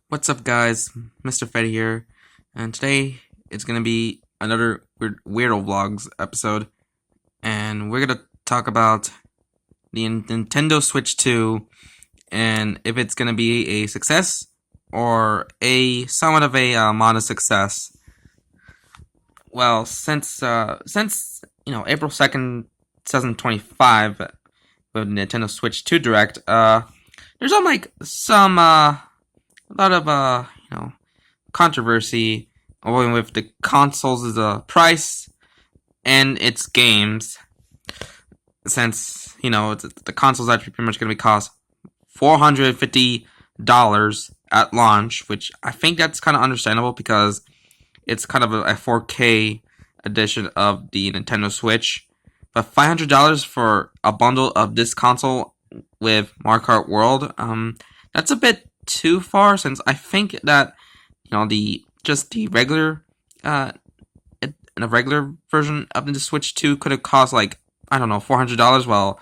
What's up, guys? Mr. Fed here, and today it's gonna be another Weirdo Vlogs episode, and we're gonna talk about the Nintendo Switch 2 and if it's gonna be a success or a somewhat of a modest success. Well, since April 2nd, 2025, with Nintendo Switch 2 Direct, there's some a lot of controversy going with the consoles' price and its games, since the consoles actually pretty much going to be cost $450 at launch, which I think that's kind of understandable because it's kind of a 4K edition of the Nintendo Switch. But $500 for a bundle of this console with Mario Kart World, that's a bit too far, since I think that the regular a regular version of the Switch 2 could have cost $400, while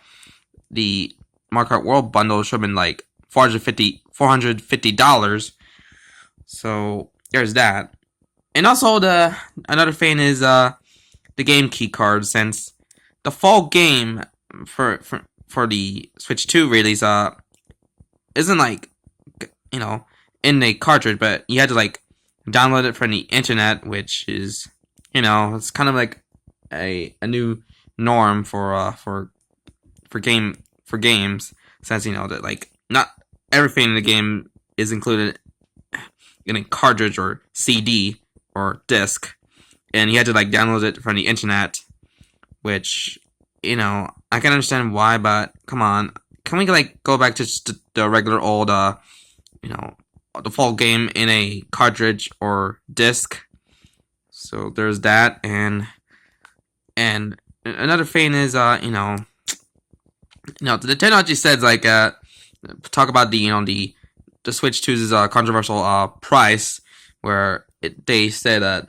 the Mario Kart World bundle should have been like $450. So there's that. And also another thing is the game key card, since the fall game for the Switch 2 release isn't in a cartridge, but you had to download it from the internet, which is it's kind of like a new norm for games, since that not everything in the game is included in a cartridge or CD or disc, and you had to download it from the internet, which I can understand why, but come on, can we go back to just the regular old the full game in a cartridge or disc? So there's that, and another thing is the technology says talk about the Switch 2's controversial price, where they said that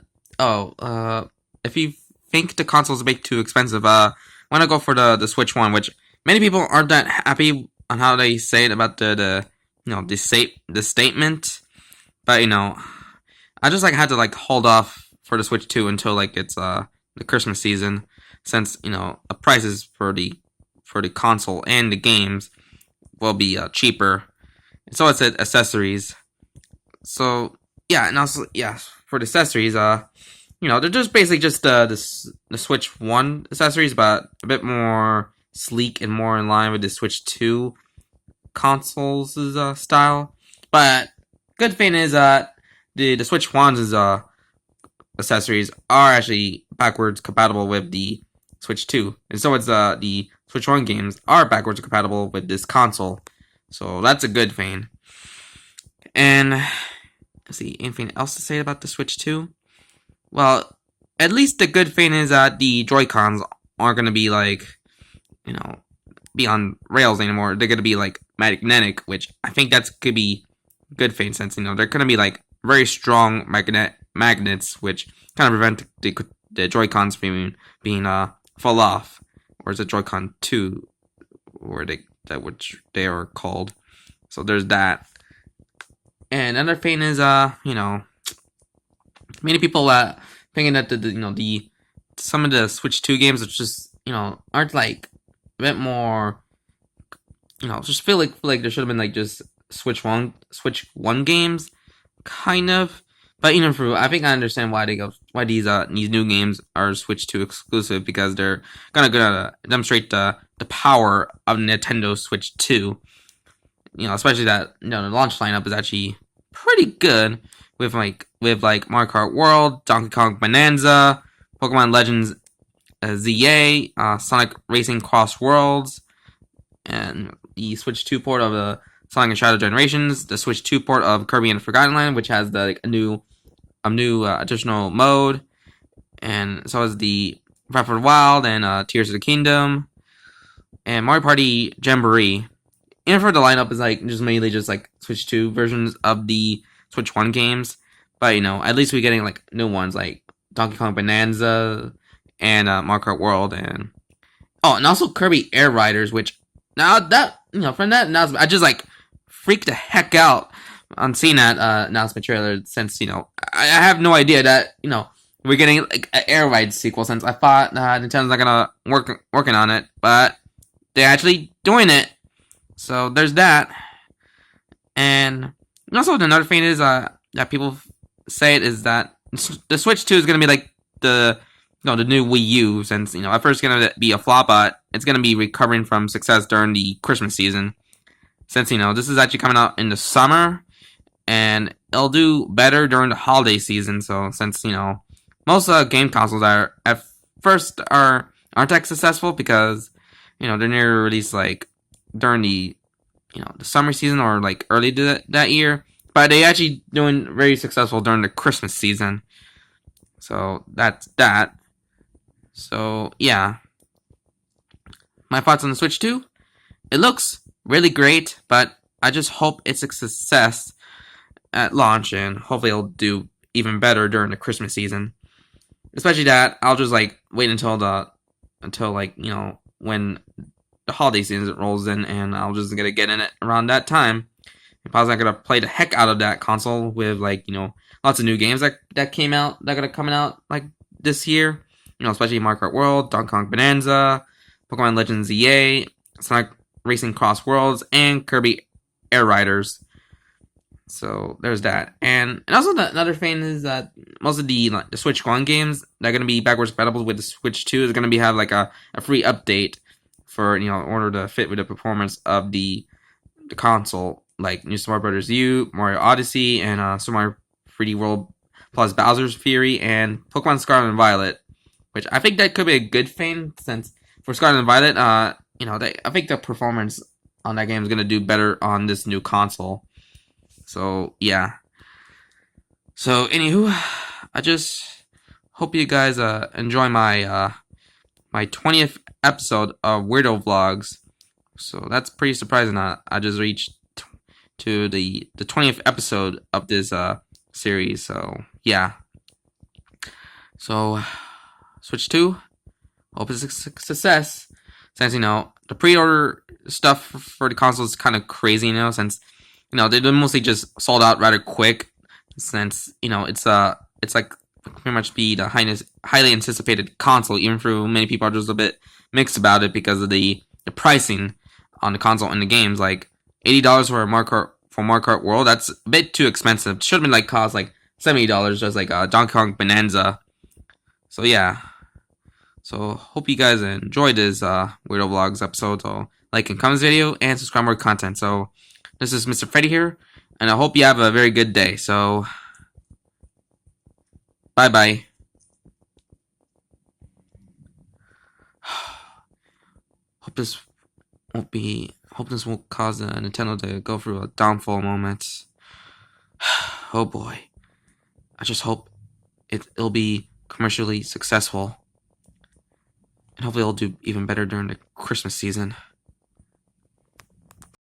if you think the console's a bit too expensive, why not go for the Switch 1, which many people aren't that happy on how they say it about the statement, but I just had to hold off for the Switch 2 until it's the Christmas season, since the prices for the console and the games will be cheaper. And so it's accessories. So yeah, and also for the accessories, they're just basically just the Switch 1 accessories, but a bit more sleek and more in line with the Switch 2 consoles' style. But good thing is that the Switch 1's accessories are actually backwards compatible with the Switch 2, and so it's the Switch 1 games are backwards compatible with this console. So that's a good thing. And let's see, anything else to say about the Switch 2? Well, at least the good thing is that the Joy-Cons aren't going to be be on rails anymore. They're going to be magnetic, which I think that's could be a good thing, since they're going to be very strong magnets, which kind of prevent the Joy-Cons from being fall off. Or is it Joy-Con 2 which they are called. So there's that. And another thing is many people thinking that the some of the Switch 2 games are just aren't a bit more just feel like there should have been just Switch 1 games, kind of. But I think I understand why these new games are Switch 2 exclusive, because they're gonna demonstrate the power of Nintendo Switch 2. Especially that the launch lineup is actually pretty good, with Mario Kart World, Donkey Kong Bonanza, Pokemon Legends ZA, Sonic Racing Cross Worlds, and the Switch 2 port of the Sonic and Shadow Generations, the Switch 2 port of Kirby and Forgotten Land, which has a new additional mode, and so is the Breath of the Wild and Tears of the Kingdom, and Mario Party Jamboree. And for the lineup is just mainly just Switch 2 versions of the Switch 1 games, but at least we're getting new ones like Donkey Kong Bonanza and Mario Kart World, and also Kirby Air Riders, which now that from that announcement I just freaked the heck out on seeing that announcement trailer, since I have no idea that we're getting like an Air Ride sequel, since I thought Nintendo's not gonna working on it, but they're actually doing it. So there's that. And also another thing is that people say it is that the Switch 2 is gonna be like the new Wii U, since at first it's gonna be a flop, but it's gonna be recovering from success during the Christmas season. Since this is actually coming out in the summer, and it'll do better during the holiday season. So since most game consoles are at first aren't that successful, because they're near release like during the summer season or like early that year, but they actually doing very successful during the Christmas season. So that's that. So yeah, my thoughts on the Switch 2. It looks really great, but I just hope it's a success at launch, and hopefully it'll do even better during the Christmas season. Especially that I'll just like wait until when the holiday season rolls in, and I'll just gonna get in it around that time. I'm probably gonna play the heck out of that console with lots of new games that came out that are coming out like this year. Especially Mario Kart World, Donkey Kong Bonanza, Pokemon Legends ZA, Sonic Racing Cross Worlds, and Kirby Air Riders. So there's that. And also another thing is that most of the Switch 1 games that are going to be backwards compatible with the Switch 2 is going to have like a free update for in order to fit with the performance of the console, like New Super Mario Bros. U, Mario Odyssey, and Super Mario 3D World plus Bowser's Fury, and Pokemon Scarlet and Violet. Which I think that could be a good thing, since for Scarlet and Violet, I think the performance on that game is gonna do better on this new console. So yeah. So anywho, I just hope you guys enjoy my 20th episode of Weirdo Vlogs. So that's pretty surprising. I just reached to the 20th episode of this series. So yeah. So Switch 2, hope it's a success. Since the pre-order stuff for the console is kind of crazy, since they mostly just sold out rather quick. Since it's like pretty much be the highly anticipated console, even though many people are just a bit mixed about it because of the pricing on the console and the games. Like $80 for Mario Kart World, that's a bit too expensive. Should have been like cost like $70, just like Donkey Kong Bonanza. So yeah. So hope you guys enjoyed this Weirdo Vlogs episode. So like and comment this video and subscribe more content. So this is Mr. Freddy here, and I hope you have a very good day. So bye bye. Hope this won't cause Nintendo to go through a downfall moment. Oh boy. I just hope it'll be commercially successful. And hopefully it'll do even better during the Christmas season.